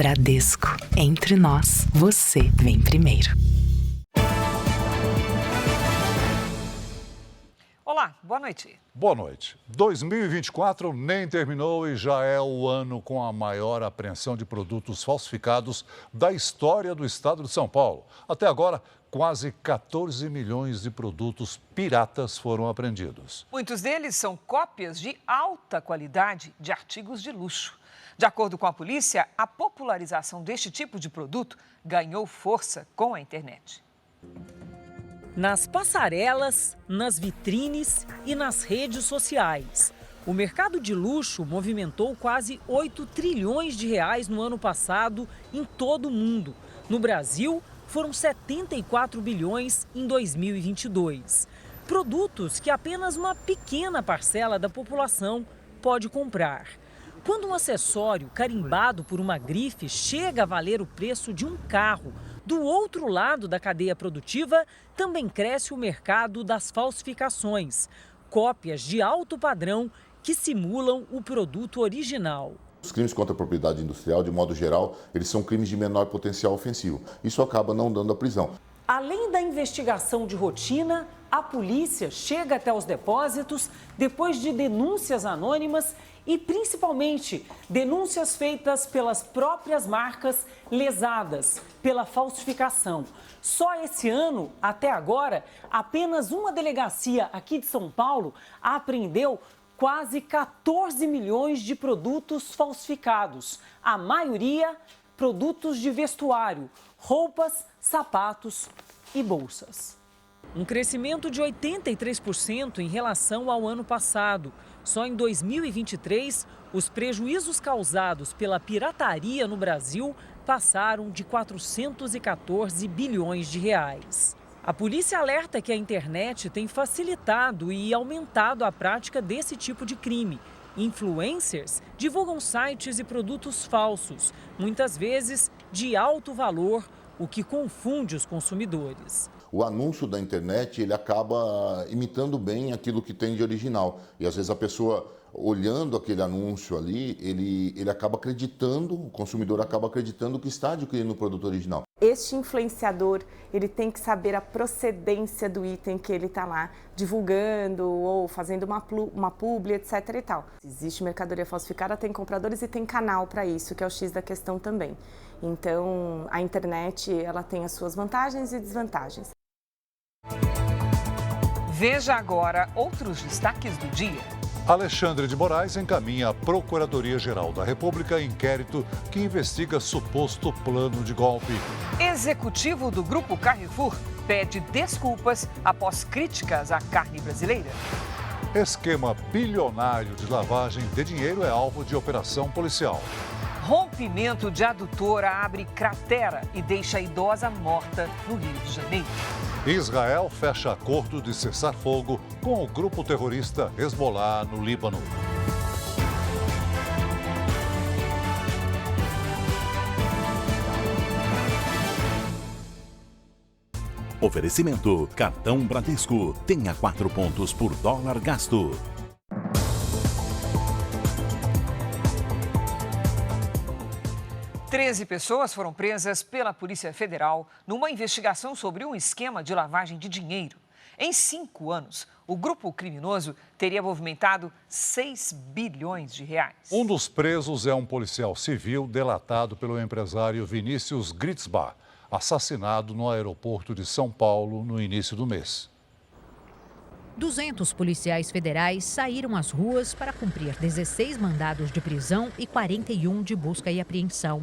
Bradesco. Entre nós, você vem primeiro. Olá, boa noite. Boa noite. 2024 nem terminou e já é o ano com a maior apreensão de produtos falsificados da história do estado de São Paulo. Até agora, quase 14 milhões de produtos piratas foram apreendidos. Muitos deles são cópias de alta qualidade de artigos de luxo. De acordo com a polícia, a popularização deste tipo de produto ganhou força com a internet. Nas passarelas, nas vitrines e nas redes sociais. O mercado de luxo movimentou quase 8 trilhões de reais no ano passado em todo o mundo. No Brasil, foram 74 bilhões em 2022. Produtos que apenas uma pequena parcela da população pode comprar. Quando um acessório carimbado por uma grife chega a valer o preço de um carro, do outro lado da cadeia produtiva, também cresce o mercado das falsificações. Cópias de alto padrão que simulam o produto original. Os crimes contra a propriedade industrial, de modo geral, eles são crimes de menor potencial ofensivo. Isso acaba não dando a prisão. Além da investigação de rotina, a polícia chega até os depósitos depois de denúncias anônimas e, principalmente, denúncias feitas pelas próprias marcas lesadas pela falsificação. Só esse ano, até agora, apenas uma delegacia aqui de São Paulo apreendeu quase 14 milhões de produtos falsificados. A maioria, produtos de vestuário, roupas, sapatos e bolsas. Um crescimento de 83% em relação ao ano passado. Só em 2023, os prejuízos causados pela pirataria no Brasil passaram de 414 bilhões de reais. A polícia alerta que a internet tem facilitado e aumentado a prática desse tipo de crime. Influencers divulgam sites e produtos falsos, muitas vezes de alto valor, o que confunde os consumidores. O anúncio da internet, ele acaba imitando bem aquilo que tem de original. E às vezes a pessoa, olhando aquele anúncio ali, ele acaba acreditando, o consumidor acaba acreditando que está adquirindo o produto original. Este influenciador, ele tem que saber a procedência do item que ele está lá divulgando ou fazendo uma publi, etc. e tal. Existe mercadoria falsificada, tem compradores e tem canal para isso, que é o X da questão também. Então, a internet, ela tem as suas vantagens e desvantagens. Veja agora outros destaques do dia. Alexandre de Moraes encaminha à Procuradoria-Geral da República inquérito que investiga suposto plano de golpe. Executivo do Grupo Carrefour pede desculpas após críticas à carne brasileira. Esquema bilionário de lavagem de dinheiro é alvo de operação policial. Rompimento de adutora abre cratera e deixa a idosa morta no Rio de Janeiro. Israel fecha acordo de cessar fogo com o grupo terrorista Hezbollah no Líbano. Oferecimento: Cartão Bradesco. Tenha 4 pontos por dólar gasto. Treze pessoas foram presas pela Polícia Federal numa investigação sobre um esquema de lavagem de dinheiro. Em 5 anos, o grupo criminoso teria movimentado 6 bilhões de reais. Um dos presos é um policial civil delatado pelo empresário Vinícius Gritzbach, assassinado no aeroporto de São Paulo no início do mês. 200 policiais federais saíram às ruas para cumprir 16 mandados de prisão e 41 de busca e apreensão.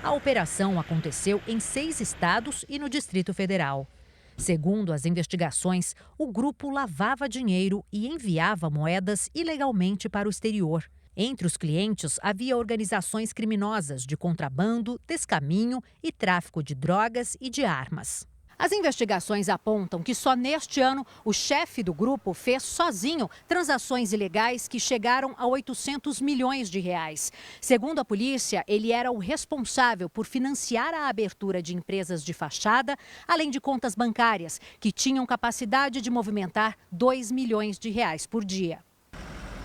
A operação aconteceu em 6 estados e no Distrito Federal. Segundo as investigações, o grupo lavava dinheiro e enviava moedas ilegalmente para o exterior. Entre os clientes havia organizações criminosas de contrabando, descaminho e tráfico de drogas e de armas. As investigações apontam que só neste ano o chefe do grupo fez sozinho transações ilegais que chegaram a 800 milhões de reais. Segundo a polícia, ele era o responsável por financiar a abertura de empresas de fachada, além de contas bancárias, que tinham capacidade de movimentar 2 milhões de reais por dia.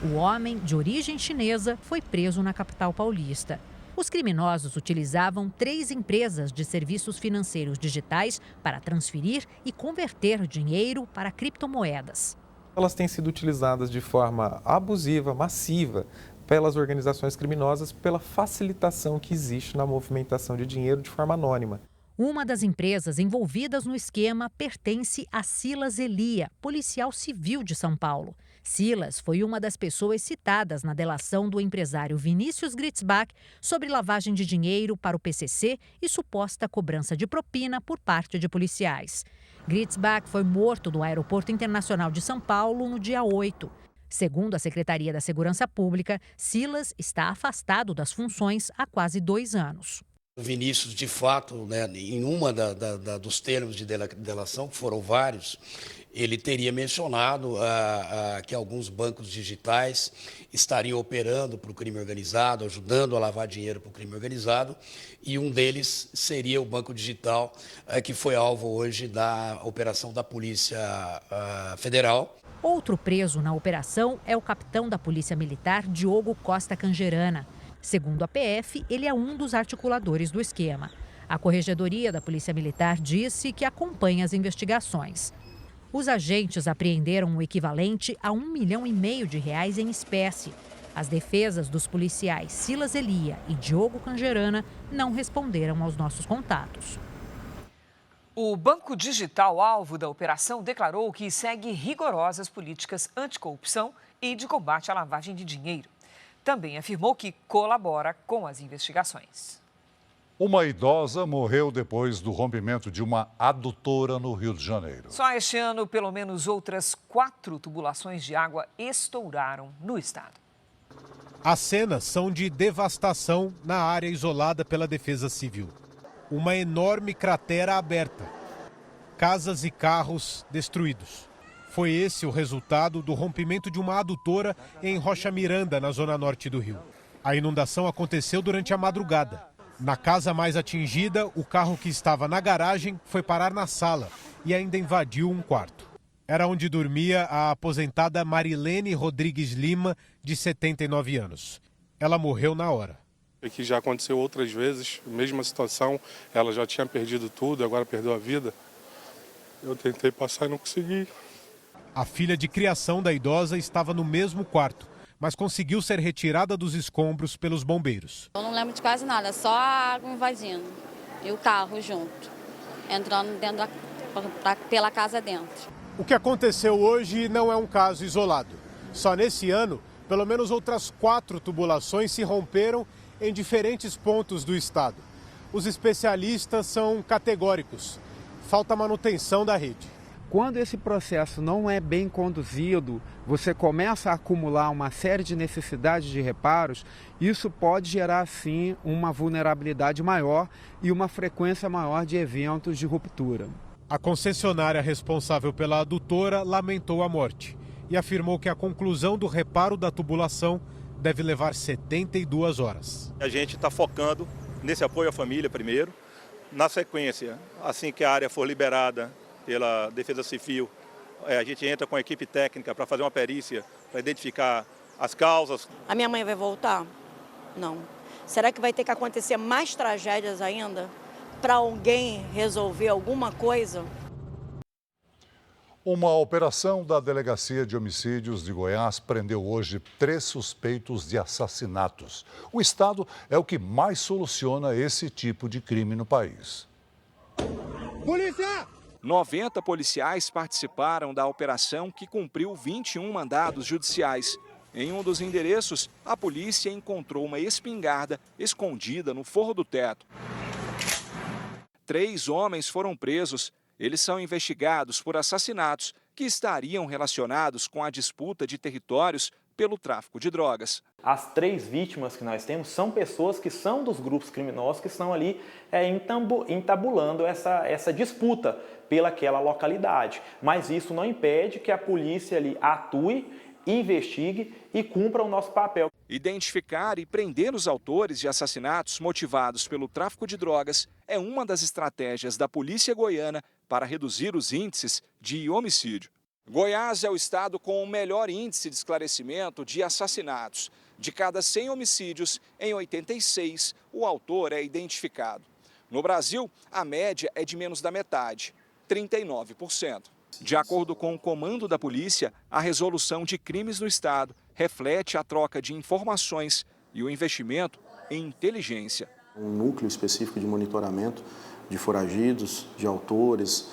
O homem, de origem chinesa, foi preso na capital paulista. Os criminosos utilizavam 3 empresas de serviços financeiros digitais para transferir e converter dinheiro para criptomoedas. Elas têm sido utilizadas de forma abusiva, massiva, pelas organizações criminosas pela facilitação que existe na movimentação de dinheiro de forma anônima. Uma das empresas envolvidas no esquema pertence a Silas Elia, policial civil de São Paulo. Silas foi uma das pessoas citadas na delação do empresário Vinícius Gritzbach sobre lavagem de dinheiro para o PCC e suposta cobrança de propina por parte de policiais. Gritzbach foi morto do Aeroporto Internacional de São Paulo no dia 8. Segundo a Secretaria da Segurança Pública, Silas está afastado das funções há quase 2 anos. O Vinícius, de fato, em uma dos termos de delação, que foram vários, ele teria mencionado que alguns bancos digitais estariam operando para o crime organizado, ajudando a lavar dinheiro para o crime organizado, e um deles seria o Banco Digital, que foi alvo hoje da operação da Polícia Federal. Outro preso na operação é o capitão da Polícia Militar, Diogo Costa Cangerana. Segundo a PF, ele é um dos articuladores do esquema. A Corregedoria da Polícia Militar disse que acompanha as investigações. Os agentes apreenderam o equivalente a R$1,5 milhão em espécie. As defesas dos policiais Silas Elia e Diogo Cangerana não responderam aos nossos contatos. O Banco Digital, alvo da operação, declarou que segue rigorosas políticas anticorrupção e de combate à lavagem de dinheiro. Também afirmou que colabora com as investigações. Uma idosa morreu depois do rompimento de uma adutora no Rio de Janeiro. Só este ano, pelo menos outras 4 tubulações de água estouraram no estado. As cenas são de devastação na área isolada pela Defesa Civil. Uma enorme cratera aberta. Casas e carros destruídos. Foi esse o resultado do rompimento de uma adutora em Rocha Miranda, na zona norte do Rio. A inundação aconteceu durante a madrugada. Na casa mais atingida, o carro que estava na garagem foi parar na sala e ainda invadiu um quarto. Era onde dormia a aposentada Marilene Rodrigues Lima, de 79 anos. Ela morreu na hora. Que já aconteceu outras vezes, mesma situação, ela já tinha perdido tudo, agora perdeu a vida. Eu tentei passar e não consegui. A filha de criação da idosa estava no mesmo quarto, mas conseguiu ser retirada dos escombros pelos bombeiros. Eu não lembro de quase nada, só a água invadindo e o carro junto, entrando dentro pela casa dentro. O que aconteceu hoje não é um caso isolado. Só nesse ano, pelo menos outras 4 tubulações se romperam em diferentes pontos do estado. Os especialistas são categóricos. Falta manutenção da rede. Quando esse processo não é bem conduzido, você começa a acumular uma série de necessidades de reparos, isso pode gerar, sim, uma vulnerabilidade maior e uma frequência maior de eventos de ruptura. A concessionária responsável pela adutora lamentou a morte e afirmou que a conclusão do reparo da tubulação deve levar 72 horas. A gente está focando nesse apoio à família primeiro. Na sequência, assim que a área for liberada pela Defesa Civil, a gente entra com a equipe técnica para fazer uma perícia, para identificar as causas. A minha mãe vai voltar? Não. Será que vai ter que acontecer mais tragédias ainda para alguém resolver alguma coisa? Uma operação da Delegacia de Homicídios de Goiás prendeu hoje 3 suspeitos de assassinatos. O estado é o que mais soluciona esse tipo de crime no país. Polícia! 90 policiais participaram da operação que cumpriu 21 mandados judiciais. Em um dos endereços, a polícia encontrou uma espingarda escondida no forro do teto. 3 homens foram presos. Eles são investigados por assassinatos que estariam relacionados com a disputa de territórios pelo tráfico de drogas. As 3 vítimas que nós temos são pessoas que são dos grupos criminosos que estão ali entabulando essa disputa pelaquela localidade. Mas isso não impede que a polícia ali atue, investigue e cumpra o nosso papel. Identificar e prender os autores de assassinatos motivados pelo tráfico de drogas é uma das estratégias da polícia goiana para reduzir os índices de homicídio. Goiás é o estado com o melhor índice de esclarecimento de assassinatos. De cada 100 homicídios, em 86, o autor é identificado. No Brasil, a média é de menos da metade, 39%. De acordo com o comando da polícia, a resolução de crimes no estado reflete a troca de informações e o investimento em inteligência. Um núcleo específico de monitoramento de foragidos, de autores,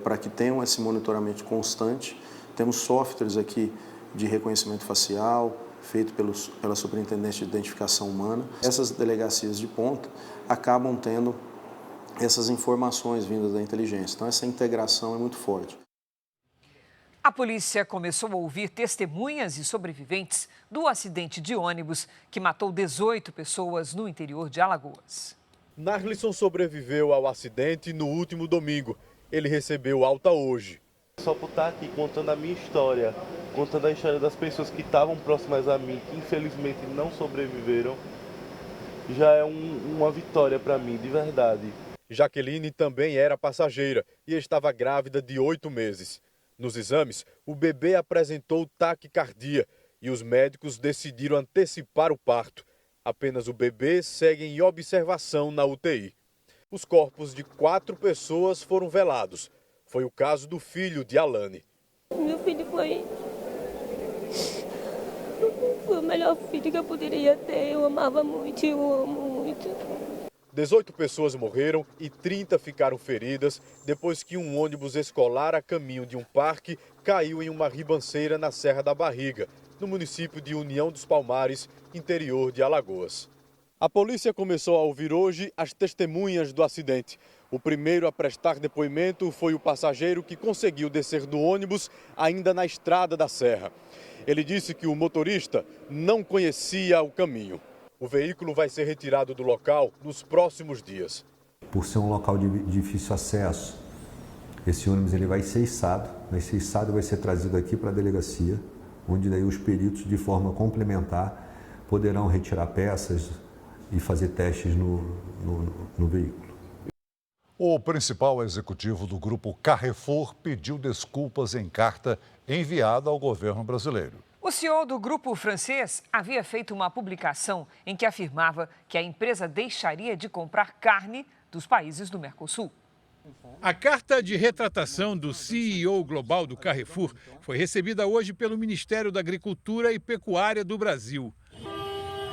para que tenham esse monitoramento constante. Temos softwares aqui de reconhecimento facial, feito pela Superintendência de Identificação Humana. Essas delegacias de ponta acabam tendo essas informações vindas da inteligência. Então, essa integração é muito forte. A polícia começou a ouvir testemunhas e sobreviventes do acidente de ônibus que matou 18 pessoas no interior de Alagoas. Narlisson sobreviveu ao acidente no último domingo. Ele recebeu alta hoje. Só por estar aqui contando a minha história, contando a história das pessoas que estavam próximas a mim, que infelizmente não sobreviveram, já é uma vitória para mim, de verdade. Jaqueline também era passageira e estava grávida de 8 meses. Nos exames, o bebê apresentou taquicardia e os médicos decidiram antecipar o parto. Apenas o bebê segue em observação na UTI. Os corpos de 4 pessoas foram velados. Foi o caso do filho de Alane. Meu filho foi o melhor filho que eu poderia ter. Eu amava muito, eu amo muito. 18 pessoas morreram e 30 ficaram feridas depois que um ônibus escolar a caminho de um parque caiu em uma ribanceira na Serra da Barriga, no município de União dos Palmares, interior de Alagoas. A polícia começou a ouvir hoje as testemunhas do acidente. O primeiro a prestar depoimento foi o passageiro que conseguiu descer do ônibus ainda na estrada da serra. Ele disse que o motorista não conhecia o caminho. O veículo vai ser retirado do local nos próximos dias. Por ser um local de difícil acesso, esse ônibus ele vai ser içado e vai ser trazido aqui para a delegacia, onde daí os peritos, de forma complementar, poderão retirar peças e fazer testes no veículo. O principal executivo do grupo Carrefour pediu desculpas em carta enviada ao governo brasileiro. O CEO do grupo francês havia feito uma publicação em que afirmava que a empresa deixaria de comprar carne dos países do Mercosul. A carta de retratação do CEO global do Carrefour foi recebida hoje pelo Ministério da Agricultura e Pecuária do Brasil.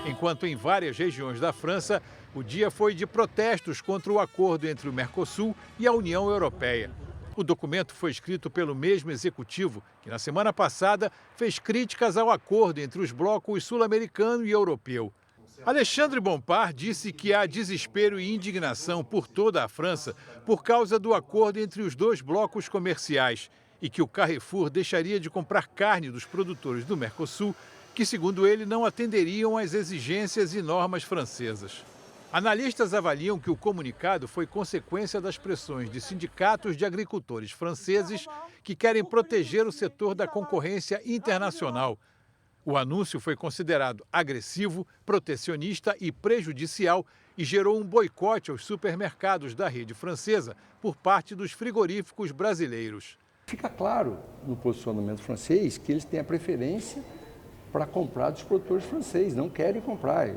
Enquanto em várias regiões da França, o dia foi de protestos contra o acordo entre o Mercosul e a União Europeia. O documento foi escrito pelo mesmo executivo que, na semana passada, fez críticas ao acordo entre os blocos sul-americano e europeu. Alexandre Bompard disse que há desespero e indignação por toda a França por causa do acordo entre os dois blocos comerciais e que o Carrefour deixaria de comprar carne dos produtores do Mercosul, que, segundo ele, não atenderiam às exigências e normas francesas. Analistas avaliam que o comunicado foi consequência das pressões de sindicatos de agricultores franceses que querem proteger o setor da concorrência internacional. O anúncio foi considerado agressivo, protecionista e prejudicial e gerou um boicote aos supermercados da rede francesa por parte dos frigoríficos brasileiros. Fica claro no posicionamento francês que eles têm a preferência para comprar dos produtores franceses, não querem comprar.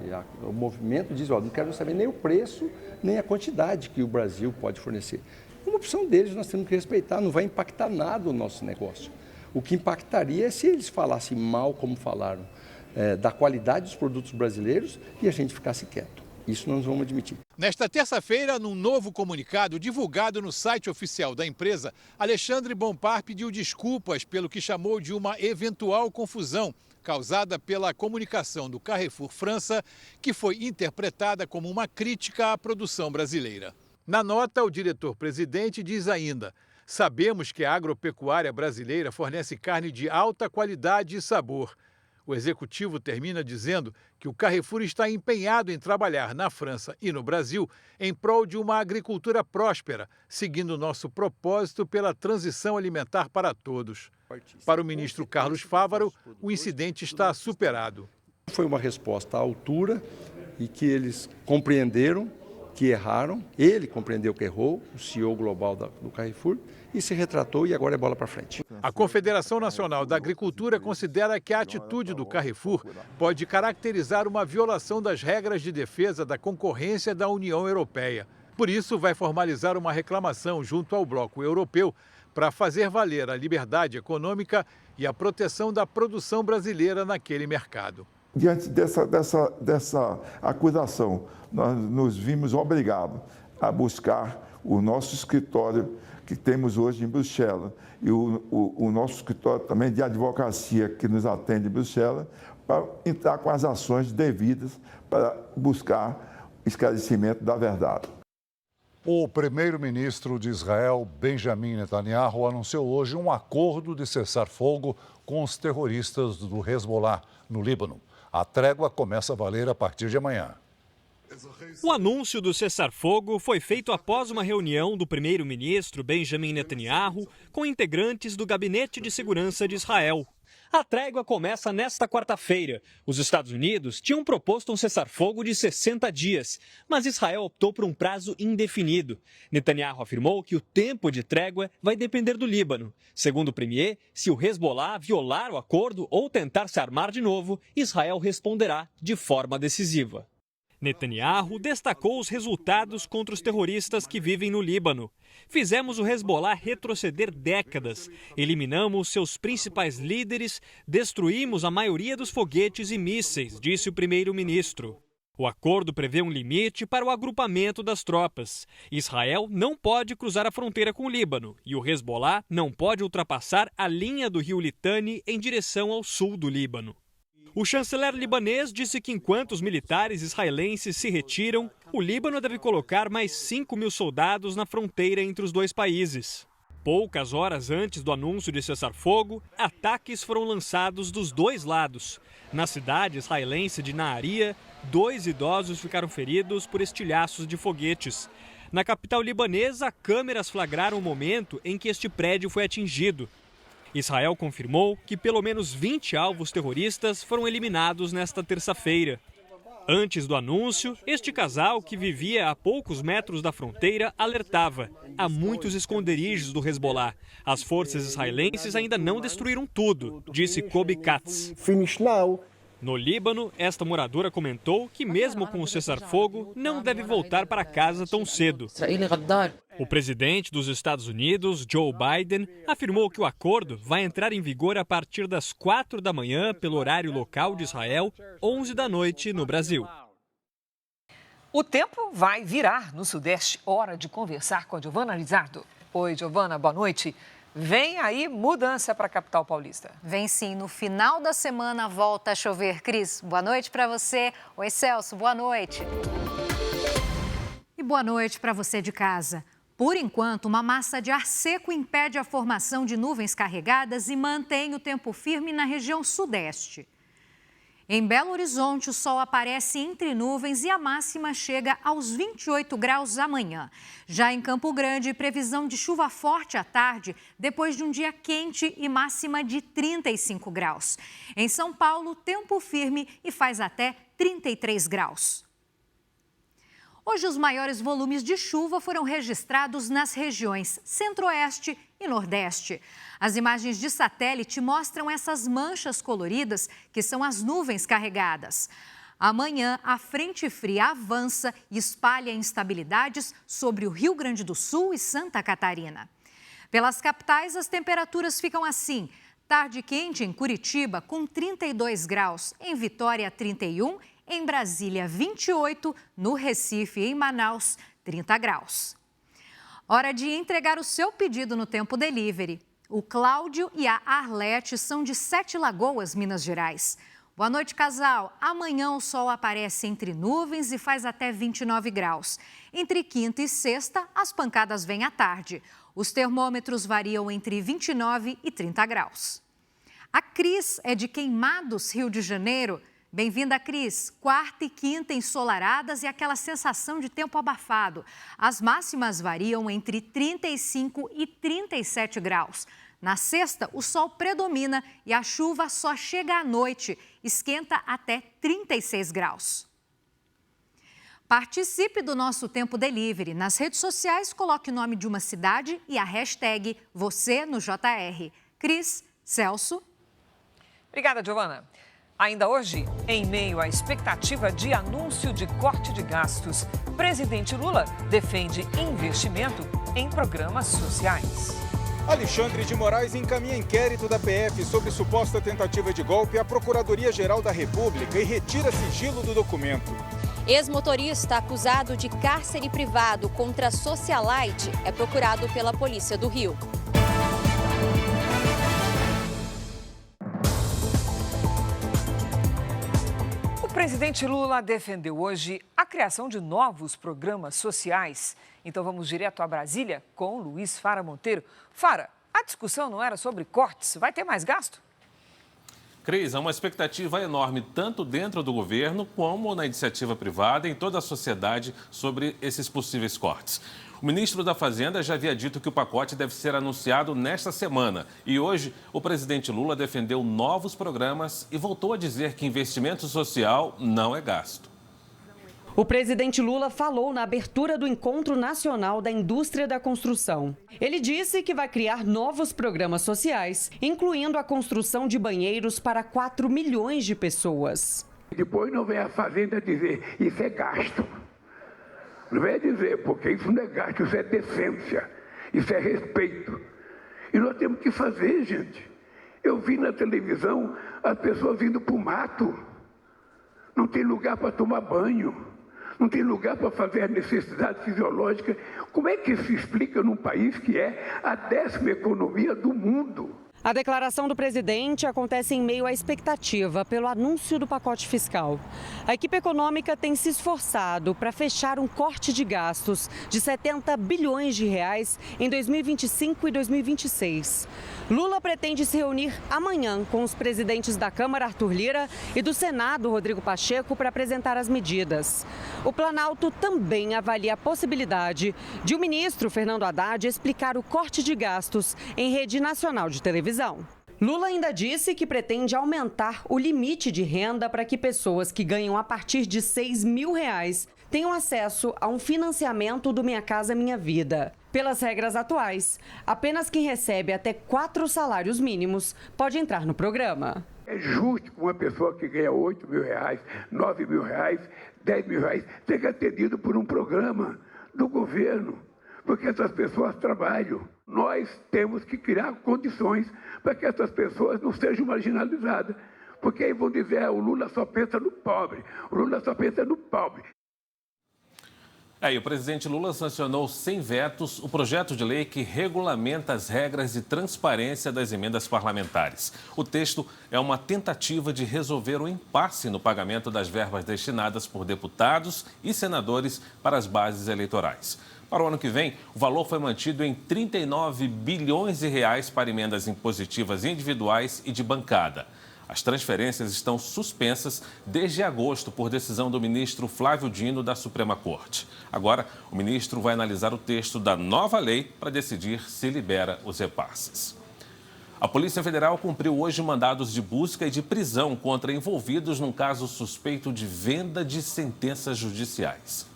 O movimento diz, não quero saber nem o preço, nem a quantidade que o Brasil pode fornecer. É uma opção deles, nós temos que respeitar, não vai impactar nada o nosso negócio. O que impactaria é se eles falassem mal, como falaram, da qualidade dos produtos brasileiros e a gente ficasse quieto. Isso nós vamos admitir. Nesta terça-feira, num novo comunicado divulgado no site oficial da empresa, Alexandre Bompard pediu desculpas pelo que chamou de uma eventual confusão causada pela comunicação do Carrefour França, que foi interpretada como uma crítica à produção brasileira. Na nota, o diretor-presidente diz ainda: sabemos que a agropecuária brasileira fornece carne de alta qualidade e sabor. O executivo termina dizendo que o Carrefour está empenhado em trabalhar na França e no Brasil em prol de uma agricultura próspera, seguindo nosso propósito pela transição alimentar para todos. Para o ministro Carlos Fávaro, o incidente está superado. Foi uma resposta à altura e que eles compreenderam que erraram, ele compreendeu que errou, o CEO global do Carrefour, e se retratou e agora é bola para frente. A Confederação Nacional da Agricultura considera que a atitude do Carrefour pode caracterizar uma violação das regras de defesa da concorrência da União Europeia. Por isso, vai formalizar uma reclamação junto ao Bloco Europeu para fazer valer a liberdade econômica e a proteção da produção brasileira naquele mercado. Diante dessa acusação, nós nos vimos obrigados a buscar o nosso escritório que temos hoje em Bruxelas e o nosso escritório também de advocacia que nos atende em Bruxelas para entrar com as ações devidas para buscar esclarecimento da verdade. O primeiro-ministro de Israel, Benjamin Netanyahu, anunciou hoje um acordo de cessar-fogo com os terroristas do Hezbollah, no Líbano. A trégua começa a valer a partir de amanhã. O anúncio do cessar-fogo foi feito após uma reunião do primeiro-ministro Benjamin Netanyahu com integrantes do Gabinete de Segurança de Israel. A trégua começa nesta quarta-feira. Os Estados Unidos tinham proposto um cessar-fogo de 60 dias, mas Israel optou por um prazo indefinido. Netanyahu afirmou que o tempo de trégua vai depender do Líbano. Segundo o premier, se o Hezbollah violar o acordo ou tentar se armar de novo, Israel responderá de forma decisiva. Netanyahu destacou os resultados contra os terroristas que vivem no Líbano. Fizemos o Hezbollah retroceder décadas, eliminamos seus principais líderes, destruímos a maioria dos foguetes e mísseis, disse o primeiro-ministro. O acordo prevê um limite para o agrupamento das tropas. Israel não pode cruzar a fronteira com o Líbano e o Hezbollah não pode ultrapassar a linha do rio Litani em direção ao sul do Líbano. O chanceler libanês disse que enquanto os militares israelenses se retiram, o Líbano deve colocar mais 5.000 soldados na fronteira entre os dois países. Poucas horas antes do anúncio de cessar-fogo, ataques foram lançados dos dois lados. Na cidade israelense de Naaria, 2 idosos ficaram feridos por estilhaços de foguetes. Na capital libanesa, câmeras flagraram o momento em que este prédio foi atingido. Israel confirmou que pelo menos 20 alvos terroristas foram eliminados nesta terça-feira. Antes do anúncio, este casal, que vivia a poucos metros da fronteira, alertava: há muitos esconderijos do Hezbollah. As forças israelenses ainda não destruíram tudo, disse Kobi Katz. No Líbano, esta moradora comentou que mesmo com o cessar-fogo, não deve voltar para casa tão cedo. O presidente dos Estados Unidos, Joe Biden, afirmou que o acordo vai entrar em vigor a partir das 4 da manhã, pelo horário local de Israel, 11 da noite no Brasil. O tempo vai virar no Sudeste. Hora de conversar com a Giovana Lizardo. Oi, Giovana, boa noite. Vem aí mudança para a capital paulista. Vem sim, no final da semana volta a chover. Cris, boa noite para você. Oi, Celso, boa noite. E boa noite para você de casa. Por enquanto, uma massa de ar seco impede a formação de nuvens carregadas e mantém o tempo firme na região sudeste. Em Belo Horizonte, o sol aparece entre nuvens e a máxima chega aos 28 graus amanhã. Já em Campo Grande, previsão de chuva forte à tarde, depois de um dia quente e máxima de 35 graus. Em São Paulo, tempo firme e faz até 33 graus. Hoje, os maiores volumes de chuva foram registrados nas regiões Centro-Oeste e Nordeste. As imagens de satélite mostram essas manchas coloridas, que são as nuvens carregadas. Amanhã, a frente fria avança e espalha instabilidades sobre o Rio Grande do Sul e Santa Catarina. Pelas capitais, as temperaturas ficam assim. Tarde quente em Curitiba, com 32 graus, em Vitória, 31, em Brasília, 28, no Recife e em Manaus, 30 graus. Hora de entregar o seu pedido no Tempo Delivery. O Cláudio e a Arlete são de 7 Lagoas, Minas Gerais. Boa noite, casal. Amanhã o sol aparece entre nuvens e faz até 29 graus. Entre quinta e sexta, as pancadas vêm à tarde. Os termômetros variam entre 29 e 30 graus. A Cris é de Queimados, Rio de Janeiro. Bem-vinda, Cris. Quarta e quinta ensolaradas e aquela sensação de tempo abafado. As máximas variam entre 35 e 37 graus. Na sexta, o sol predomina e a chuva só chega à noite. Esquenta até 36 graus. Participe do nosso Tempo Delivery. Nas redes sociais, coloque o nome de uma cidade e a hashtag você no JR. Cris, Celso. Obrigada, Giovana. Ainda hoje, em meio à expectativa de anúncio de corte de gastos, presidente Lula defende investimento em programas sociais. Alexandre de Moraes encaminha inquérito da PF sobre suposta tentativa de golpe à Procuradoria-Geral da República e retira sigilo do documento. Ex-motorista acusado de cárcere privado contra socialite é procurado pela Polícia do Rio. O presidente Lula defendeu hoje a criação de novos programas sociais. Então vamos direto a Brasília com Luiz Fara Monteiro. Fara, a discussão não era sobre cortes, vai ter mais gasto? Cris, há uma expectativa enorme, tanto dentro do governo como na iniciativa privada, em toda a sociedade, sobre esses possíveis cortes. O ministro da Fazenda já havia dito que o pacote deve ser anunciado nesta semana. E hoje, o presidente Lula defendeu novos programas e voltou a dizer que investimento social não é gasto. O presidente Lula falou na abertura do Encontro Nacional da Indústria da Construção. Ele disse que vai criar novos programas sociais, incluindo a construção de banheiros para 4 milhões de pessoas. Depois não vem a Fazenda dizer, isso é gasto. Não vem dizer, porque isso não é gasto, isso é decência, isso é respeito. E nós temos que fazer, gente. Eu vi na televisão as pessoas indo para o mato. Não tem lugar para tomar banho. Não tem lugar para fazer a necessidade fisiológica. Como é que se explica num país que é a 10ª economia do mundo? A declaração do presidente acontece em meio à expectativa pelo anúncio do pacote fiscal. A equipe econômica tem se esforçado para fechar um corte de gastos de 70 bilhões de reais em 2025 e 2026. Lula pretende se reunir amanhã com os presidentes da Câmara, Arthur Lira, e do Senado, Rodrigo Pacheco, para apresentar as medidas. O Planalto também avalia a possibilidade de o ministro Fernando Haddad explicar o corte de gastos em rede nacional de televisão. Lula ainda disse que pretende aumentar o limite de renda para que pessoas que ganham a partir de R$6 mil tenham acesso a um financiamento do Minha Casa Minha Vida. Pelas regras atuais, apenas quem recebe até 4 salários mínimos pode entrar no programa. É justo que uma pessoa que ganha R$8 mil, R$9 mil, R$10 mil, seja atendido por um programa do governo, porque essas pessoas trabalham. Nós temos que criar condições para que essas pessoas não sejam marginalizadas. Porque aí vão dizer, o Lula só pensa no pobre, o Lula só pensa no pobre. E o presidente Lula sancionou sem vetos o projeto de lei que regulamenta as regras de transparência das emendas parlamentares. O texto é uma tentativa de resolver o impasse no pagamento das verbas destinadas por deputados e senadores para as bases eleitorais. Para o ano que vem, o valor foi mantido em 39 bilhões de reais para emendas impositivas individuais e de bancada. As transferências estão suspensas desde agosto por decisão do ministro Flávio Dino da Suprema Corte. Agora, o ministro vai analisar o texto da nova lei para decidir se libera os repasses. A Polícia Federal cumpriu hoje mandados de busca e de prisão contra envolvidos num caso suspeito de venda de sentenças judiciais.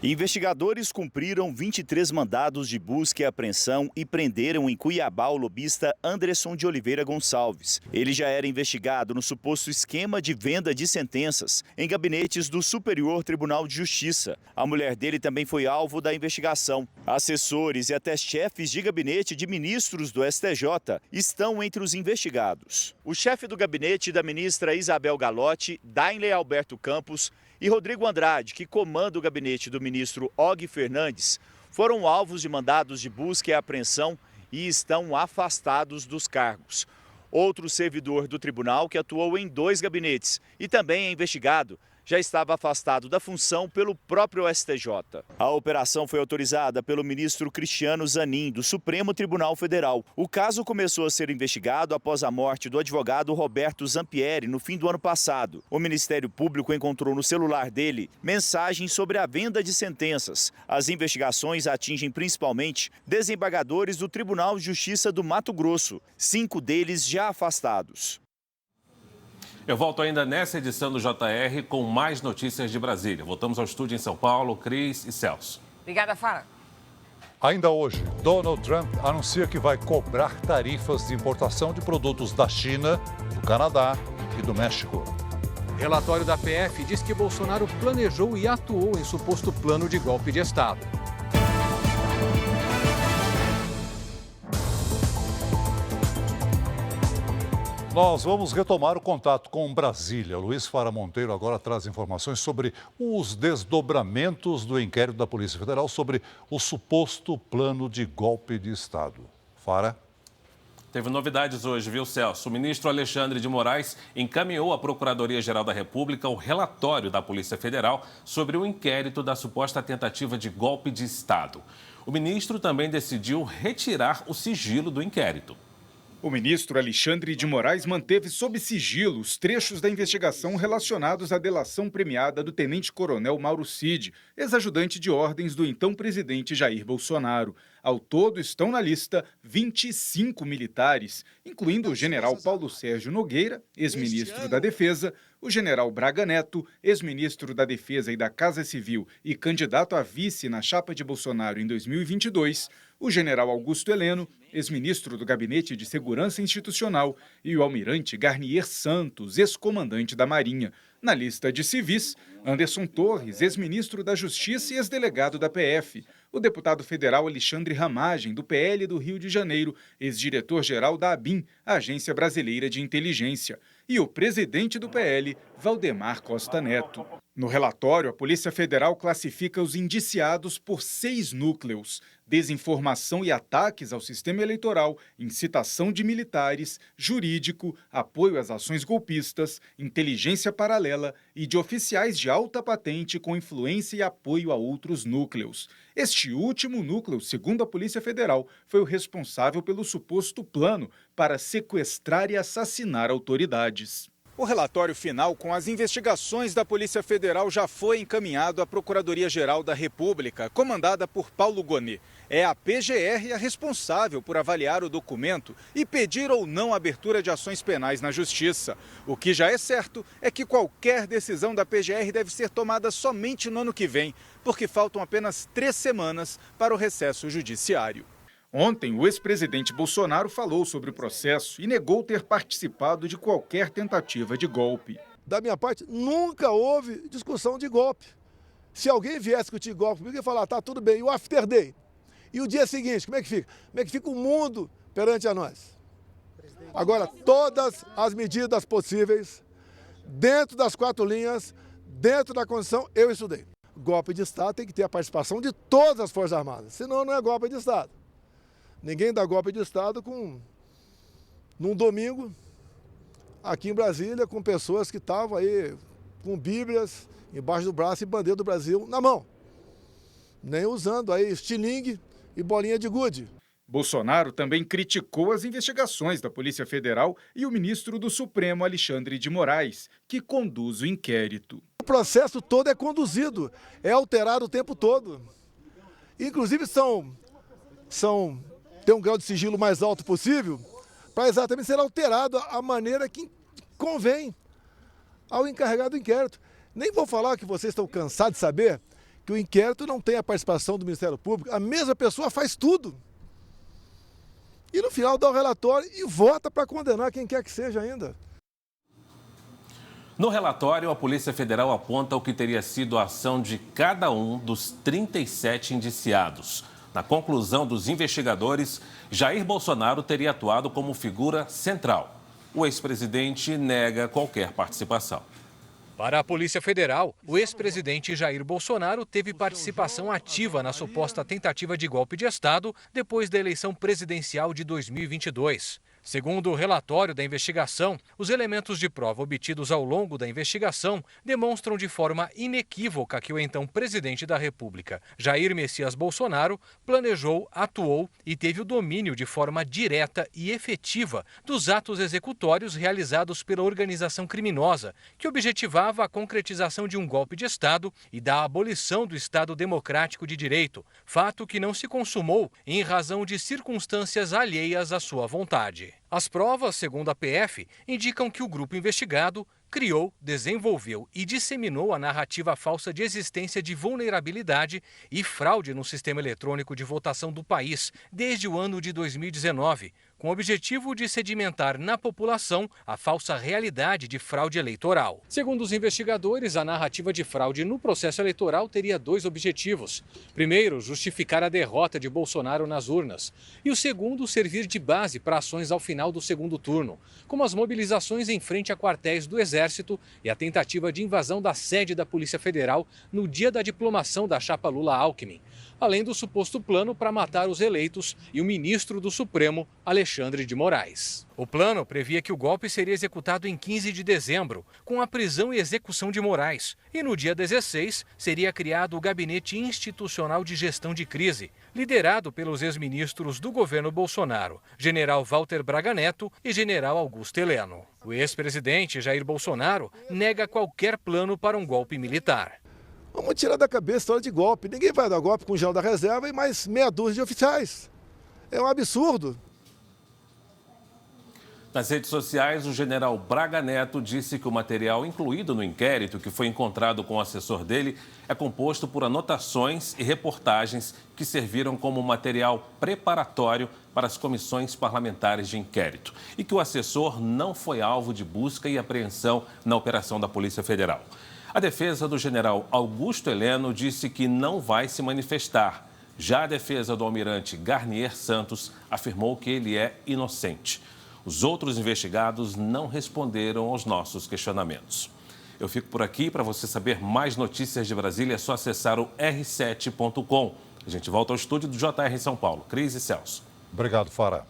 Investigadores cumpriram 23 mandados de busca e apreensão e prenderam em Cuiabá o lobista Anderson de Oliveira Gonçalves. Ele já era investigado no suposto esquema de venda de sentenças em gabinetes do Superior Tribunal de Justiça. A mulher dele também foi alvo da investigação. Assessores e até chefes de gabinete de ministros do STJ estão entre os investigados. O chefe do gabinete da ministra Isabel Galotti, Dainle Alberto Campos, e Rodrigo Andrade, que comanda o gabinete do ministro Og Fernandes, foram alvos de mandados de busca e apreensão e estão afastados dos cargos. Outro servidor do tribunal, que atuou em 2 gabinetes e também é investigado, já estava afastado da função pelo próprio STJ. A operação foi autorizada pelo ministro Cristiano Zanin, do Supremo Tribunal Federal. O caso começou a ser investigado após a morte do advogado Roberto Zampieri no fim do ano passado. O Ministério Público encontrou no celular dele mensagens sobre a venda de sentenças. As investigações atingem principalmente desembargadores do Tribunal de Justiça do Mato Grosso, 5 deles já afastados. Eu volto ainda nessa edição do JR com mais notícias de Brasília. Voltamos ao estúdio em São Paulo, Cris e Celso. Obrigada, Fara. Ainda hoje, Donald Trump anuncia que vai cobrar tarifas de importação de produtos da China, do Canadá e do México. Relatório da PF diz que Bolsonaro planejou e atuou em suposto plano de golpe de Estado. Nós vamos retomar o contato com Brasília. Luiz Fara Monteiro agora traz informações sobre os desdobramentos do inquérito da Polícia Federal sobre o suposto plano de golpe de Estado. Fara. Teve novidades hoje, viu, Celso? O ministro Alexandre de Moraes encaminhou à Procuradoria-Geral da República o relatório da Polícia Federal sobre o inquérito da suposta tentativa de golpe de Estado. O ministro também decidiu retirar o sigilo do inquérito. O ministro Alexandre de Moraes manteve sob sigilo os trechos da investigação relacionados à delação premiada do tenente-coronel Mauro Cid, ex-ajudante de ordens do então presidente Jair Bolsonaro. Ao todo estão na lista 25 militares, incluindo o general Paulo Sérgio Nogueira, ex-ministro da Defesa, o general Braga Neto, ex-ministro da Defesa e da Casa Civil e candidato a vice na chapa de Bolsonaro em 2022, o general Augusto Heleno, ex-ministro do Gabinete de Segurança Institucional, e o almirante Garnier Santos, ex-comandante da Marinha. Na lista de civis, Anderson Torres, ex-ministro da Justiça e ex-delegado da PF. O deputado federal Alexandre Ramagem, do PL do Rio de Janeiro, ex-diretor-geral da ABIN, a Agência Brasileira de Inteligência. E o presidente do PL, Valdemar Costa Neto. No relatório, a Polícia Federal classifica os indiciados por 6 núcleos: desinformação e ataques ao sistema eleitoral, incitação de militares, jurídico, apoio às ações golpistas, inteligência paralela e de oficiais de alta patente com influência e apoio a outros núcleos. Este último núcleo, segundo a Polícia Federal, foi o responsável pelo suposto plano para sequestrar e assassinar autoridades. O relatório final com as investigações da Polícia Federal já foi encaminhado à Procuradoria-Geral da República, comandada por Paulo Gonet. É a PGR a responsável por avaliar o documento e pedir ou não a abertura de ações penais na Justiça. O que já é certo é que qualquer decisão da PGR deve ser tomada somente no ano que vem, porque faltam apenas 3 semanas para o recesso judiciário. Ontem, o ex-presidente Bolsonaro falou sobre o processo e negou ter participado de qualquer tentativa de golpe. Da minha parte, nunca houve discussão de golpe. Se alguém viesse discutir golpe comigo, eu ia falar, tá, tudo bem, e o after day? E o dia seguinte, como é que fica? Como é que fica o mundo perante a nós? Agora, todas as medidas possíveis, dentro das 4 linhas, dentro da Constituição, eu estudei. Golpe de Estado tem que ter a participação de todas as Forças Armadas, senão não é golpe de Estado. Ninguém dá golpe de Estado num domingo, aqui em Brasília, com pessoas que estavam aí com bíblias embaixo do braço e bandeira do Brasil na mão. Nem usando aí estilingue e bolinha de gude. Bolsonaro também criticou as investigações da Polícia Federal e o ministro do Supremo, Alexandre de Moraes, que conduz o inquérito. O processo todo é conduzido, é alterado o tempo todo. Inclusive tem um grau de sigilo mais alto possível, para exatamente ser alterado a maneira que convém ao encarregado do inquérito. Nem vou falar que vocês estão cansados de saber que o inquérito não tem a participação do Ministério Público, a mesma pessoa faz tudo. E no final dá o relatório e vota para condenar quem quer que seja ainda. No relatório, a Polícia Federal aponta o que teria sido a ação de cada um dos 37 indiciados. Na conclusão dos investigadores, Jair Bolsonaro teria atuado como figura central. O ex-presidente nega qualquer participação. Para a Polícia Federal, o ex-presidente Jair Bolsonaro teve participação ativa na suposta tentativa de golpe de Estado depois da eleição presidencial de 2022. Segundo o relatório da investigação, os elementos de prova obtidos ao longo da investigação demonstram de forma inequívoca que o então presidente da República, Jair Messias Bolsonaro, planejou, atuou e teve o domínio de forma direta e efetiva dos atos executórios realizados pela organização criminosa, que objetivava a concretização de um golpe de Estado e da abolição do Estado Democrático de Direito, fato que não se consumou em razão de circunstâncias alheias à sua vontade. As provas, segundo a PF, indicam que o grupo investigado criou, desenvolveu e disseminou a narrativa falsa de existência de vulnerabilidade e fraude no sistema eletrônico de votação do país desde o ano de 2019, com o objetivo de sedimentar na população a falsa realidade de fraude eleitoral. Segundo os investigadores, a narrativa de fraude no processo eleitoral teria 2 objetivos. Primeiro, justificar a derrota de Bolsonaro nas urnas. E o segundo, servir de base para ações ao final do segundo turno, como as mobilizações em frente a quartéis do Exército e a tentativa de invasão da sede da Polícia Federal no dia da diplomação da chapa Lula-Alckmin, além do suposto plano para matar os eleitos e o ministro do Supremo, Alexandre de Moraes. O plano previa que o golpe seria executado em 15 de dezembro, com a prisão e execução de Moraes. E no dia 16, seria criado o Gabinete Institucional de Gestão de Crise, liderado pelos ex-ministros do governo Bolsonaro, general Walter Braga Neto e general Augusto Heleno. O ex-presidente Jair Bolsonaro nega qualquer plano para um golpe militar. Vamos tirar da cabeça a história de golpe. Ninguém vai dar golpe com o general da reserva e mais meia dúzia de oficiais. É um absurdo. Nas redes sociais, o general Braga Neto disse que o material incluído no inquérito que foi encontrado com o assessor dele é composto por anotações e reportagens que serviram como material preparatório para as comissões parlamentares de inquérito e que o assessor não foi alvo de busca e apreensão na operação da Polícia Federal. A defesa do general Augusto Heleno disse que não vai se manifestar. Já a defesa do almirante Garnier Santos afirmou que ele é inocente. Os outros investigados não responderam aos nossos questionamentos. Eu fico por aqui. Para você saber mais notícias de Brasília, é só acessar o r7.com. A gente volta ao estúdio do JR em São Paulo. Cris e Celso. Obrigado, Fará.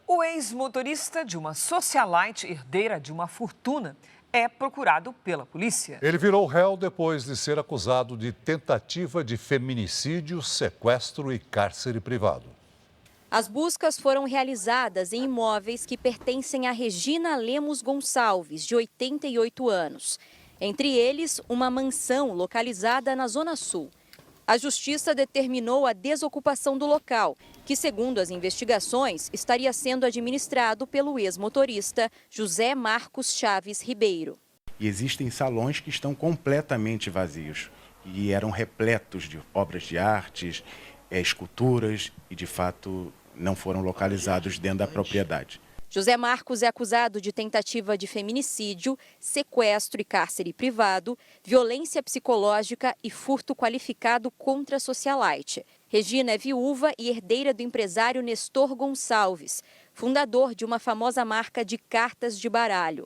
O ex-motorista de uma socialite herdeira de uma fortuna é procurado pela polícia. Ele virou réu depois de ser acusado de tentativa de feminicídio, sequestro e cárcere privado. As buscas foram realizadas em imóveis que pertencem a Regina Lemos Gonçalves, de 88 anos. Entre eles, uma mansão localizada na Zona Sul. A Justiça determinou a desocupação do local, que, segundo as investigações, estaria sendo administrado pelo ex-motorista José Marcos Chaves Ribeiro. E existem salões que estão completamente vazios e eram repletos de obras de artes, esculturas e, de fato, não foram localizados dentro da propriedade. José Marcos é acusado de tentativa de feminicídio, sequestro e cárcere privado, violência psicológica e furto qualificado contra a socialite. Regina é viúva e herdeira do empresário Nestor Gonçalves, fundador de uma famosa marca de cartas de baralho.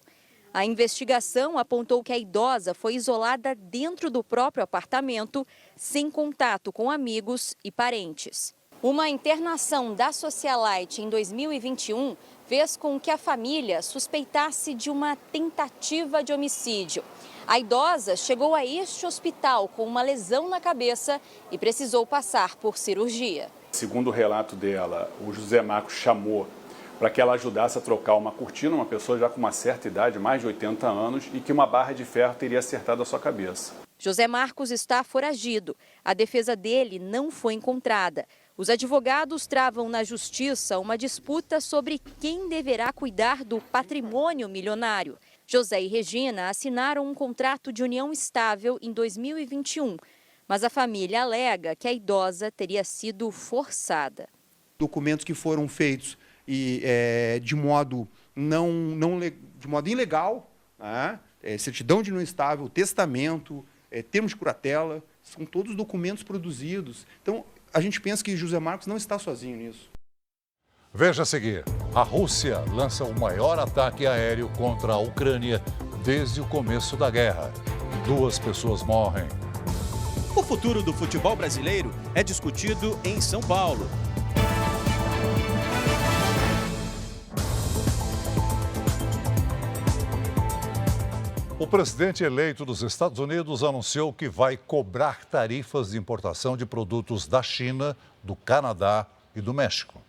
A investigação apontou que a idosa foi isolada dentro do próprio apartamento, sem contato com amigos e parentes. Uma internação da socialite em 2021 fez com que a família suspeitasse de uma tentativa de homicídio. A idosa chegou a este hospital com uma lesão na cabeça e precisou passar por cirurgia. Segundo o relato dela, o José Marcos chamou para que ela ajudasse a trocar uma cortina, uma pessoa já com uma certa idade, mais de 80 anos, e que uma barra de ferro teria acertado a sua cabeça. José Marcos está foragido. A defesa dele não foi encontrada. Os advogados travam na justiça uma disputa sobre quem deverá cuidar do patrimônio milionário. José e Regina assinaram um contrato de união estável em 2021, mas a família alega que a idosa teria sido forçada. Documentos que foram feitos de modo ilegal, né? Certidão de união estável, testamento, termos de curatela, são todos documentos produzidos. Então, a gente pensa que José Marcos não está sozinho nisso. Veja a seguir. A Rússia lança o maior ataque aéreo contra a Ucrânia desde o começo da guerra. 2 pessoas morrem. O futuro do futebol brasileiro é discutido em São Paulo. O presidente eleito dos Estados Unidos anunciou que vai cobrar tarifas de importação de produtos da China, do Canadá e do México.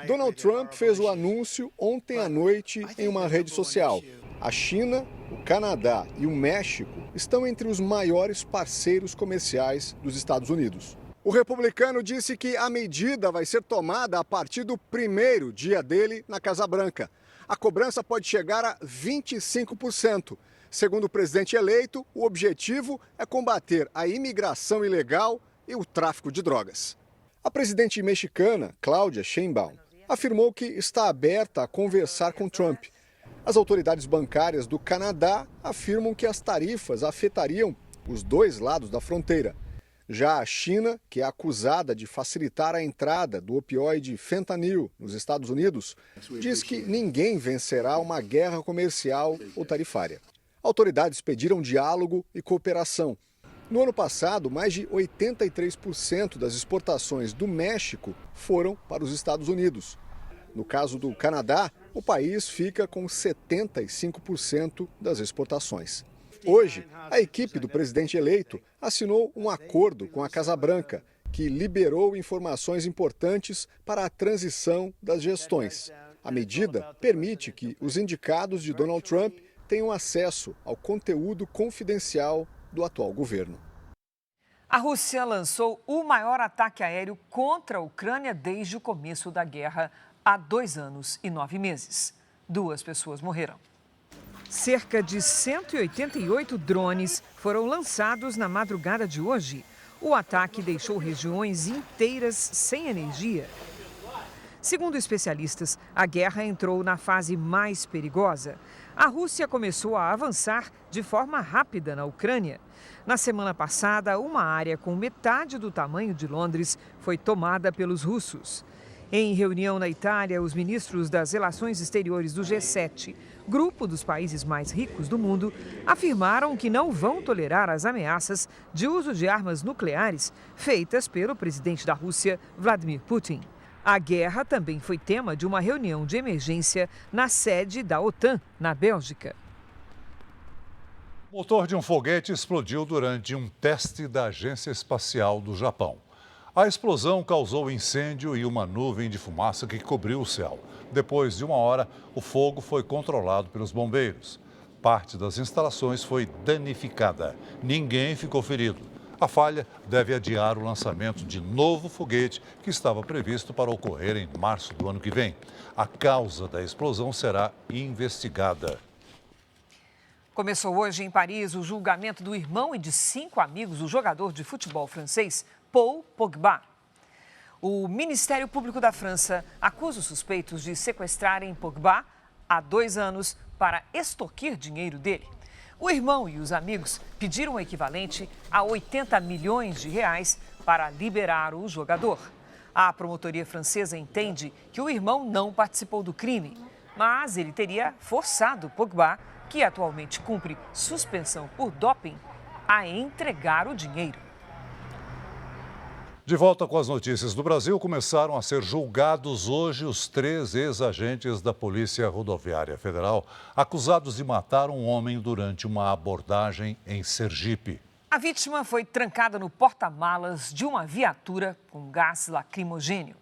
Donald Trump fez o anúncio ontem à noite em uma rede social. A China, o Canadá e o México estão entre os maiores parceiros comerciais dos Estados Unidos. O republicano disse que a medida vai ser tomada a partir do primeiro dia dele na Casa Branca. A cobrança pode chegar a 25%. Segundo o presidente eleito, o objetivo é combater a imigração ilegal e o tráfico de drogas. A presidente mexicana, Claudia Sheinbaum, afirmou que está aberta a conversar com Trump. As autoridades bancárias do Canadá afirmam que as tarifas afetariam os dois lados da fronteira. Já a China, que é acusada de facilitar a entrada do opioide fentanil nos Estados Unidos, diz que ninguém vencerá uma guerra comercial ou tarifária. Autoridades pediram diálogo e cooperação. No ano passado, mais de 83% das exportações do México foram para os Estados Unidos. No caso do Canadá, o país fica com 75% das exportações. Hoje, a equipe do presidente eleito assinou um acordo com a Casa Branca, que liberou informações importantes para a transição das gestões. A medida permite que os indicados de Donald Trump tenham acesso ao conteúdo confidencial do atual governo. A Rússia lançou o maior ataque aéreo contra a Ucrânia desde o começo da guerra, há 2 anos e 9 meses. 2 pessoas morreram. Cerca de 188 drones foram lançados na madrugada de hoje. O ataque deixou regiões inteiras sem energia. Segundo especialistas, a guerra entrou na fase mais perigosa. A Rússia começou a avançar de forma rápida na Ucrânia. Na semana passada, uma área com metade do tamanho de Londres foi tomada pelos russos. Em reunião na Itália, os ministros das Relações Exteriores do G7, grupo dos países mais ricos do mundo, afirmaram que não vão tolerar as ameaças de uso de armas nucleares feitas pelo presidente da Rússia, Vladimir Putin. A guerra também foi tema de uma reunião de emergência na sede da OTAN, na Bélgica. O motor de um foguete explodiu durante um teste da Agência Espacial do Japão. A explosão causou incêndio e uma nuvem de fumaça que cobriu o céu. Depois de 1 hora, o fogo foi controlado pelos bombeiros. Parte das instalações foi danificada. Ninguém ficou ferido. A falha deve adiar o lançamento de novo foguete que estava previsto para ocorrer em março do ano que vem. A causa da explosão será investigada. Começou hoje em Paris o julgamento do irmão e de 5 amigos do jogador de futebol francês, Paul Pogba. O Ministério Público da França acusa os suspeitos de sequestrarem Pogba há 2 anos para extorquir dinheiro dele. O irmão e os amigos pediram o equivalente a 80 milhões de reais para liberar o jogador. A promotoria francesa entende que o irmão não participou do crime, mas ele teria forçado Pogba, que atualmente cumpre suspensão por doping, a entregar o dinheiro. De volta com as notícias do Brasil, começaram a ser julgados hoje os 3 ex-agentes da Polícia Rodoviária Federal acusados de matar um homem durante uma abordagem em Sergipe. A vítima foi trancada no porta-malas de uma viatura com gás lacrimogênio.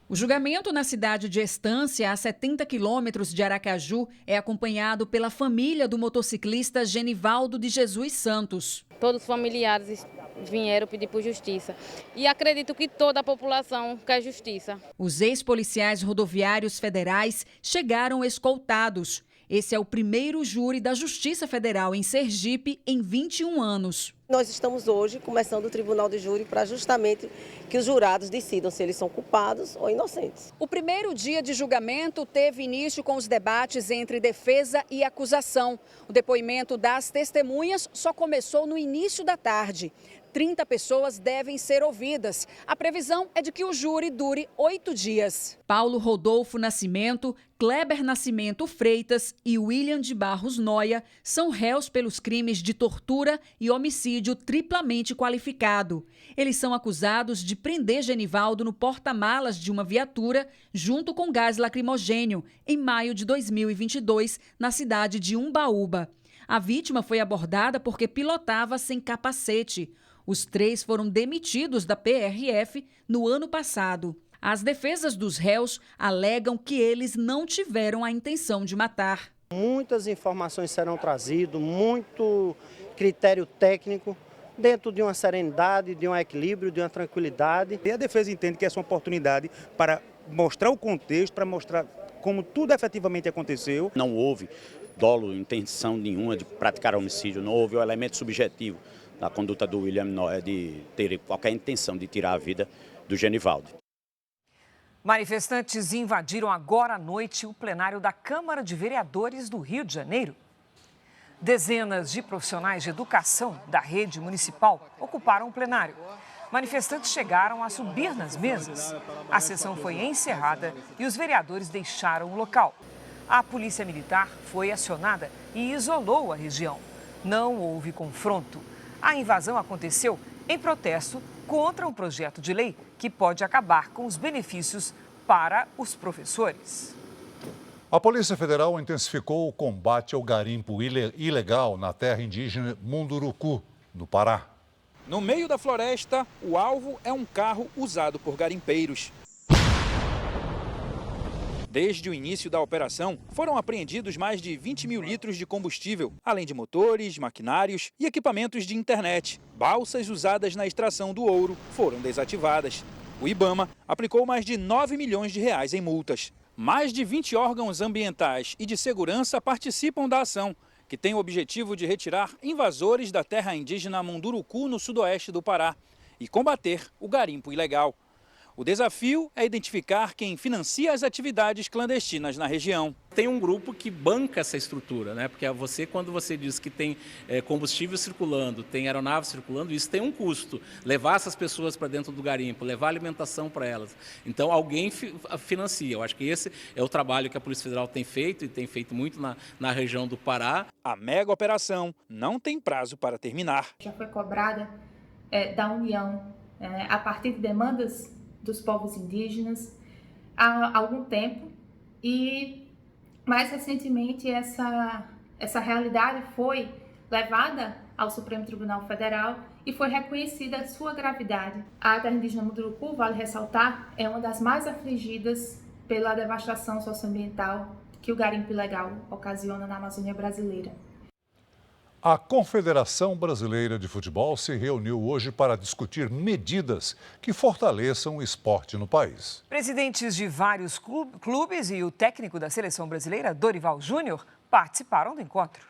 O julgamento na cidade de Estância, a 70 quilômetros de Aracaju, é acompanhado pela família do motociclista Genivaldo de Jesus Santos. Todos os familiares vieram pedir por justiça. E acredito que toda a população quer justiça. Os ex-policiais rodoviários federais chegaram escoltados. Esse é o primeiro júri da Justiça Federal em Sergipe em 21 anos. Nós estamos hoje começando o tribunal de júri para justamente que os jurados decidam se eles são culpados ou inocentes. O primeiro dia de julgamento teve início com os debates entre defesa e acusação. O depoimento das testemunhas só começou no início da tarde. 30 pessoas devem ser ouvidas. A previsão é de que o júri dure 8 dias. Paulo Rodolfo Nascimento, Kleber Nascimento Freitas e William de Barros Noia são réus pelos crimes de tortura e homicídio triplamente qualificado. Eles são acusados de prender Genivaldo no porta-malas de uma viatura junto com gás lacrimogênio em maio de 2022, na cidade de Umbaúba. A vítima foi abordada porque pilotava sem capacete. Os 3 foram demitidos da PRF no ano passado. As defesas dos réus alegam que eles não tiveram a intenção de matar. Muitas informações serão trazidas, muito critério técnico, dentro de uma serenidade, de um equilíbrio, de uma tranquilidade. E a defesa entende que essa é uma oportunidade para mostrar o contexto, para mostrar como tudo efetivamente aconteceu. Não houve dolo, intenção nenhuma de praticar homicídio, não houve o elemento subjetivo da conduta do William Noé de ter qualquer intenção de tirar a vida do Genivaldo. Manifestantes invadiram agora à noite o plenário da Câmara de Vereadores do Rio de Janeiro. Dezenas de profissionais de educação da rede municipal ocuparam o plenário. Manifestantes chegaram a subir nas mesas. A sessão foi encerrada e os vereadores deixaram o local. A polícia militar foi acionada e isolou a região. Não houve confronto. A invasão aconteceu em protesto contra um projeto de lei que pode acabar com os benefícios para os professores. A Polícia Federal intensificou o combate ao garimpo ilegal na terra indígena Munduruku, no Pará. No meio da floresta, o alvo é um carro usado por garimpeiros. Desde o início da operação, foram apreendidos mais de 20 mil litros de combustível, além de motores, maquinários e equipamentos de internet. Balsas usadas na extração do ouro foram desativadas. O IBAMA aplicou mais de 9 milhões de reais em multas. Mais de 20 órgãos ambientais e de segurança participam da ação, que tem o objetivo de retirar invasores da terra indígena Munduruku, no sudoeste do Pará, e combater o garimpo ilegal. O desafio é identificar quem financia as atividades clandestinas na região. Tem um grupo que banca essa estrutura, né? Porque quando você diz que tem combustível circulando, tem aeronave circulando, isso tem um custo. Levar essas pessoas para dentro do garimpo, levar alimentação para elas. Então, alguém financia. Eu acho que esse é o trabalho que a Polícia Federal tem feito, e tem feito muito na região do Pará. A mega operação não tem prazo para terminar. Já foi cobrada da União a partir de demandas dos povos indígenas há algum tempo, e mais recentemente essa realidade foi levada ao Supremo Tribunal Federal e foi reconhecida a sua gravidade. A terra indígena Munduruku, vale ressaltar, é uma das mais afligidas pela devastação socioambiental que o garimpo ilegal ocasiona na Amazônia brasileira. A Confederação Brasileira de Futebol se reuniu hoje para discutir medidas que fortaleçam o esporte no país. Presidentes de vários clubes e o técnico da seleção brasileira, Dorival Júnior, participaram do encontro.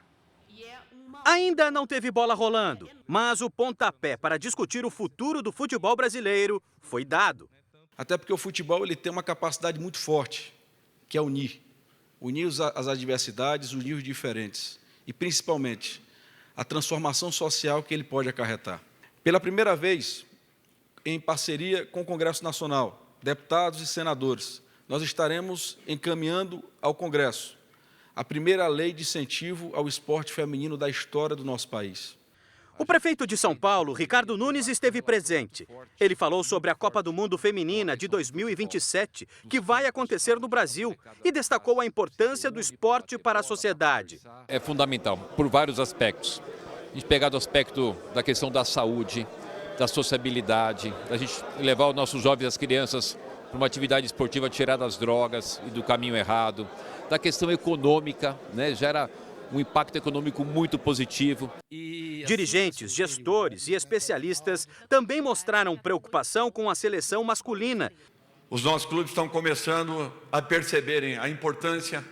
Ainda não teve bola rolando, mas o pontapé para discutir o futuro do futebol brasileiro foi dado. Até porque o futebol ele tem uma capacidade muito forte, que é unir as adversidades, unir os diferentes e, principalmente, a transformação social que ele pode acarretar. Pela primeira vez, em parceria com o Congresso Nacional, deputados e senadores, nós estaremos encaminhando ao Congresso a primeira lei de incentivo ao esporte feminino da história do nosso país. O prefeito de São Paulo, Ricardo Nunes, esteve presente. Ele falou sobre a Copa do Mundo Feminina de 2027, que vai acontecer no Brasil, e destacou a importância do esporte para a sociedade. É fundamental, por vários aspectos. A gente pegar do aspecto da questão da saúde, da sociabilidade, da gente levar os nossos jovens e as crianças para uma atividade esportiva, tirar das drogas e do caminho errado. Da questão econômica, né, gera um impacto econômico muito positivo. Dirigentes, gestores e especialistas também mostraram preocupação com a seleção masculina. Os nossos clubes estão começando a perceberem a importância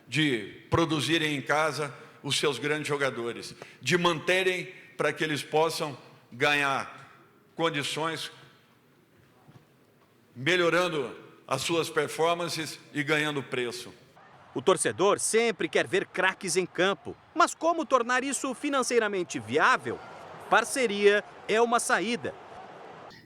de produzirem em casa os seus grandes jogadores, de manterem para que eles possam ganhar condições, melhorando as suas performances e ganhando preço. O torcedor sempre quer ver craques em campo, mas como tornar isso financeiramente viável? Parceria é uma saída.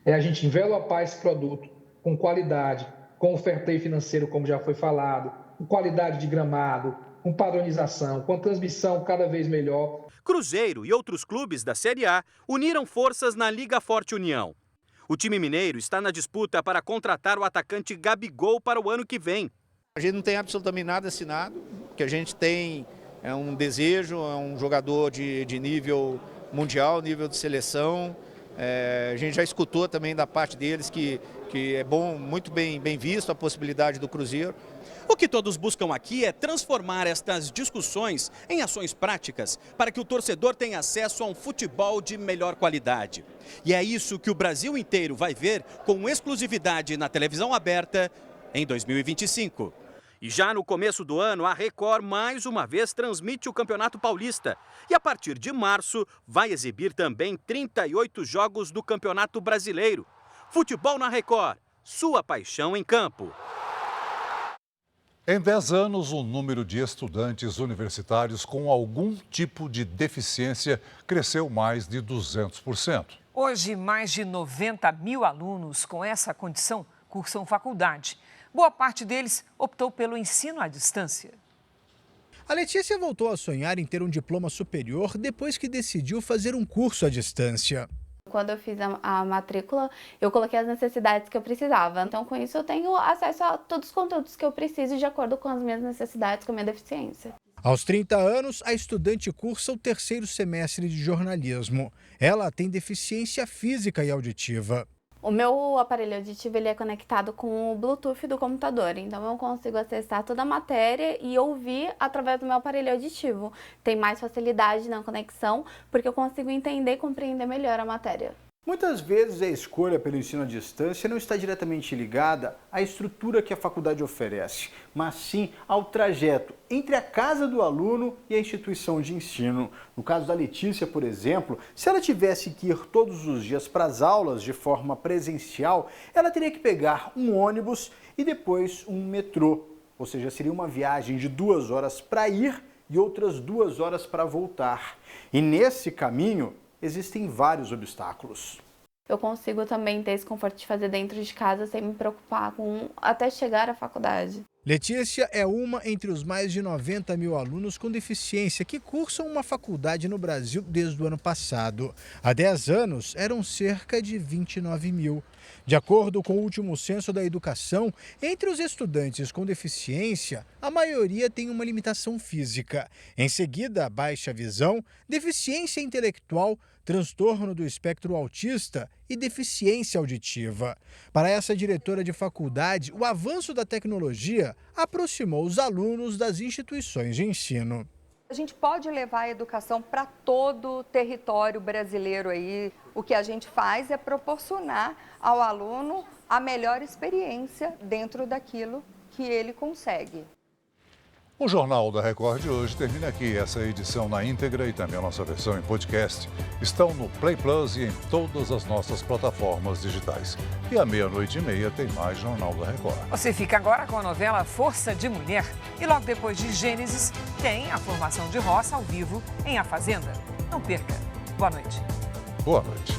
A gente envelopar esse produto com qualidade, com o fair play financeiro, como já foi falado, com qualidade de gramado, com padronização, com transmissão cada vez melhor. Cruzeiro e outros clubes da Série A uniram forças na Liga Forte União. O time mineiro está na disputa para contratar o atacante Gabigol para o ano que vem. A gente não tem absolutamente nada assinado, o que a gente tem é um desejo, é um jogador de nível mundial, nível de seleção. A gente já escutou também da parte deles que é bom, muito bem visto a possibilidade do Cruzeiro. O que todos buscam aqui é transformar estas discussões em ações práticas para que o torcedor tenha acesso a um futebol de melhor qualidade. E é isso que o Brasil inteiro vai ver com exclusividade na televisão aberta em 2025. E já no começo do ano, a Record mais uma vez transmite o Campeonato Paulista. E a partir de março, vai exibir também 38 jogos do Campeonato Brasileiro. Futebol na Record, sua paixão em campo. Em 10 anos, o número de estudantes universitários com algum tipo de deficiência cresceu mais de 200%. Hoje, mais de 90 mil alunos com essa condição cursam faculdade. Boa parte deles optou pelo ensino à distância. A Letícia voltou a sonhar em ter um diploma superior depois que decidiu fazer um curso à distância. Quando eu fiz a matrícula, eu coloquei as necessidades que eu precisava. Então, com isso, eu tenho acesso a todos os conteúdos que eu preciso de acordo com as minhas necessidades, com a minha deficiência. Aos 30 anos, a estudante cursa o 3º semestre de jornalismo. Ela tem deficiência física e auditiva. O meu aparelho auditivo ele é conectado com o Bluetooth do computador, então eu consigo acessar toda a matéria e ouvir através do meu aparelho auditivo. Tem mais facilidade na conexão, porque eu consigo entender e compreender melhor a matéria. Muitas vezes a escolha pelo ensino à distância não está diretamente ligada à estrutura que a faculdade oferece, mas sim ao trajeto entre a casa do aluno e a instituição de ensino. No caso da Letícia, por exemplo, se ela tivesse que ir todos os dias para as aulas de forma presencial, ela teria que pegar um ônibus e depois um metrô. Ou seja, seria uma viagem de 2 horas para ir e outras 2 horas para voltar. E nesse caminho, existem vários obstáculos. Eu consigo também ter esse conforto de fazer dentro de casa sem me preocupar com até chegar à faculdade. Letícia é uma entre os mais de 90 mil alunos com deficiência que cursam uma faculdade no Brasil desde o ano passado. Há 10 anos, eram cerca de 29 mil. De acordo com o último censo da educação, entre os estudantes com deficiência, a maioria tem uma limitação física. Em seguida, baixa visão, deficiência intelectual, transtorno do espectro autista e deficiência auditiva. Para essa diretora de faculdade, o avanço da tecnologia aproximou os alunos das instituições de ensino. A gente pode levar a educação para todo o território brasileiro aí. O que a gente faz é proporcionar ao aluno a melhor experiência dentro daquilo que ele consegue. O Jornal da Record de hoje termina aqui. Essa edição na íntegra e também a nossa versão em podcast estão no Play Plus e em todas as nossas plataformas digitais. E à 00:30 tem mais Jornal da Record. Você fica agora com a novela Força de Mulher. E logo depois de Gênesis, tem a formação de roça ao vivo em A Fazenda. Não perca. Boa noite. Boa noite.